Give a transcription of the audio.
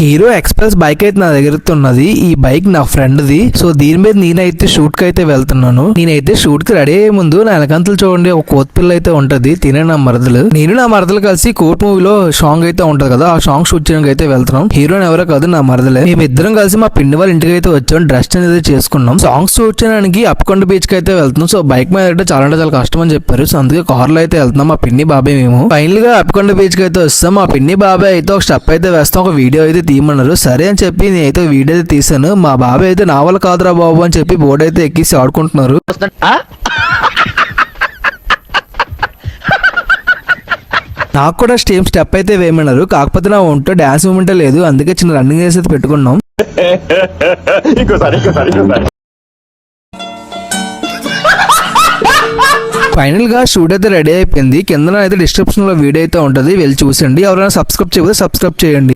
Hero express bike అయితే నా దగ్గర ఉన్నది. ఈ బైక్ నా ఫ్రెండ్ ది. సో దీని మీద నేనైతే షూట్ కి అయితే వెళ్తున్నాను. నేనైతే షూట్ కి రెడీ అయ్యే ముందు నా వెనకంతలు చూడండి ఒక కోత్ పిల్ల అయితే ఉంటది. తినే నా మరదలు. నేను నా మరదలు కలిసి కోర్ట్ మూవీలో సాంగ్ అయితే ఉంటది కదా, ఆ సాంగ్ షూట్ చేయడానికి అయితే వెళ్తున్నాం. హీరోని ఎవరో కాదు నా మరదలే. మేమిద్దరం కలిసి మా పిన్ని వాళ్ళ ఇంటికి అయితే వచ్చాం. డ్రెస్ అనేది చేసుకున్నాం. సాంగ్స్ షూట్ చేయడానికి అప్పకొండ బీచ్ కి అయితే వెళ్తున్నాం. సో బైక్ మీద అయితే చాలా అంటే చాలా కష్టం అని చెప్పారు. సో అందుకే కార్ లో అయితే వెళ్తున్నాం. మా పిన్ని బాబాయ్ మేము ఫైనల్ గా అప్పకొండ బీచ్ కి అయితే వస్తాం. మా పిన్ని బాబాయ్ అయితే ఒక స్టెప్ అయితే వేస్తాం, ఒక వీడియో అయితే తీయమన్నారు. సరే అని చెప్పి నేనైతే వీడియో అయితే తీసాను. మా బాబాయ్ అయితే నా వల్ల కాదురా బాబు అని చెప్పి బోర్డు అయితే ఎక్కిసి ఆడుకుంటున్నారు. నాకు కూడా సేమ్ స్టెప్ అయితే వేయమన్నారు. కాకపోతే నా ఒంటో డాన్స్ మూమెంటే లేదు, అందుకే చిన్న రన్నింగ్ రేస్ అయితే పెట్టుకున్నాం. ఫైనల్ గా షూట్ అయితే రెడీ అయిపోయింది. కింద అయితే డిస్క్రిప్షన్ లో వీడియో అయితే ఉంటుంది, వెళ్ళి చూసండి. ఎవరైనా సబ్స్క్రైబ్ చేయకపోతే సబ్స్క్రైబ్ చేయండి.